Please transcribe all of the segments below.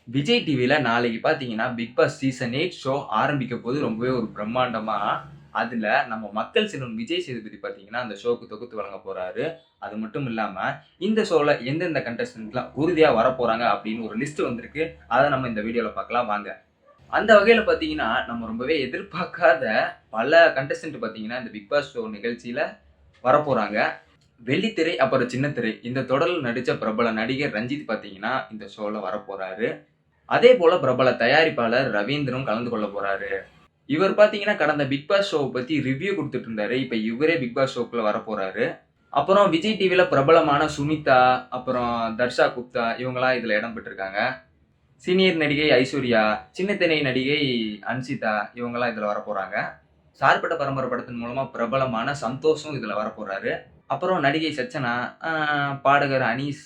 விஜய் டிவில நாளைக்கு பார்த்தீங்கன்னா, பிக் பாஸ் சீசன் 8 ஷோ ஆரம்பிக்க போது ரொம்பவே ஒரு பிரம்மாண்டமா, அதுல நம்ம மக்கள் செல்வன் விஜய் சேதுபதி பார்த்தீங்கன்னா, அந்த ஷோக்கு தொகுத்து வழங்க போறாரு. அது மட்டும் இல்லாம, இந்த ஷோல எந்தெந்த கண்டஸ்டன்ட்லாம் உறுதியா வரப்போறாங்க அப்படின்னு ஒரு லிஸ்ட் வந்திருக்கு. அத நம்ம இந்த வீடியோல பார்க்கலாம் வாங்க. அந்த வகையில பார்த்தீங்கன்னா, நம்ம ரொம்பவே எதிர்பார்க்காத பல கண்டஸ்டன்ட் பார்த்தீங்கன்னா, இந்த பிக் பாஸ் ஷோ நிகழ்ச்சியில வரப்போறாங்க. வெள்ளித்திரை, அப்புறம் சின்னத்திரை இந்த தொடர்ல நடிச்ச பிரபல நடிகர் ரஞ்சித் பார்த்தீங்கன்னா, இந்த ஷோல வரப்போறாரு. அதே போல பிரபல தயாரிப்பாளர் ரவீந்திரனும் கலந்து கொள்ள போறாரு. இவர் பார்த்தீங்கன்னா, கடந்த பிக் பாஸ் ஷோவ பத்தி ரிவ்யூ குடுத்துட்டு இருந்தாரு. இப்ப இவரே பிக் பாஸ் ஷோக்குள்ள வரப்போறாரு. அப்புறம் விஜய் டிவில பிரபலமான சுனிதா, அப்புறம் தர்ஷா குப்தா இவங்கலாம் இதுல இடம் பெற்றிருக்காங்க. சீனியர் நடிகை ஐஸ்வர்யா, சின்னத்திரை நடிகை அன்சிதா இவங்கலாம் இதுல வரப்போறாங்க. சார்பட்ட பரம்பரை படத்தின் மூலமா பிரபலமான சந்தோஷும் இதுல வரப்போறாரு. அப்புறம் நடிகை சச்சனா, பாடகர் அனீஸ்,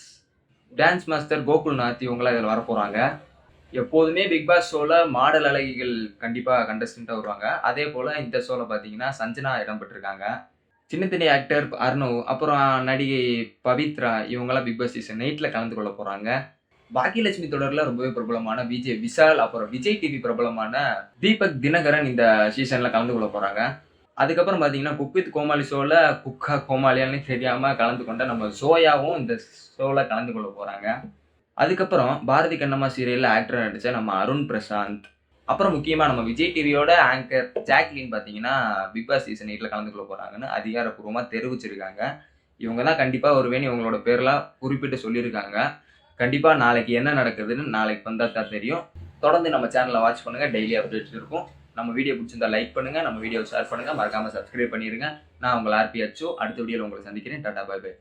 டான்ஸ் மாஸ்டர் கோகுல்நாத் இவங்கலாம் இதுல வரப்போறாங்க. எப்போதுமே பிக் பாஸ் ஷோல மாடல் அழகிகள் கண்டிப்பா கண்டஸ்டன்ட்டா வருவாங்க. அதே போல இந்த ஷோல பார்த்தீங்கன்னா, சஞ்சனா இடம் பெற்றிருக்காங்க. சின்ன திரை ஆக்டர் அர்ணவ், அப்புறம் நடிகை பவித்ரா இவங்கலாம் பிக் பாஸ் சீசன் 8ல கலந்து கொள்ள போறாங்க. பாக்கியலட்சுமி தொடர்ல ரொம்பவே பிரபலமான விஜய் விஷால், அப்புறம் விஜய் டிவி பிரபலமான தீபக் தினகரன் இந்த சீசன்ல கலந்து கொள்ள போறாங்க. அதுக்கப்புறம் பார்த்தீங்கன்னா, குக் வித் கோமாளி ஷோல குக்கா கோமாளியான்னு தெரியாம கலந்து கொண்ட நம்ம ஜோயாவும் இந்த ஷோல கலந்து கொள்ள போறாங்க. அதுக்கப்புறம் பாரதி கண்ணம்மா சீரியல்ல ஆக்டரா நடிச்ச நம்ம அருண் பிரசாந்த். அப்புறம் முக்கியமா நம்ம விஜய் டிவியோட ஆங்கர் ஜாக்லின் பார்த்தீங்கன்னா, பிக் பாஸ் சீசன் 8ல கலந்து கொள்ள போறாங்கன்னு அதிகாரப்பூர்வமா தெரிவிச்சிருக்காங்க. இவங்க தான் கண்டிப்பா வருவேன்னு இவங்களோட பேர்லாம் குறிப்பிட்டு சொல்லியிருக்காங்க. கண்டிப்பா நாளைக்கு என்ன நடக்குதுன்னு நாளைக்கு வந்தா தான் தெரியும். தொடர்ந்து நம்ம சேனலை வாட்ச் பண்ணுங்க. டெய்லி அப்டேட்ஸ் இருக்கும். நம்ம வீடியோ பிடிச்சிருந்தா லைக் பண்ணுங்க. நம்ம வீடியோவை ஷேர் பண்ணுங்க. மறக்காம சப்ஸ்கிரைப் பண்ணிருங்க. நான் உங்கள் ஆர்பி அச்சு. அடுத்த வீடியோல உங்களை சந்திக்கிறேன். Tata bye by.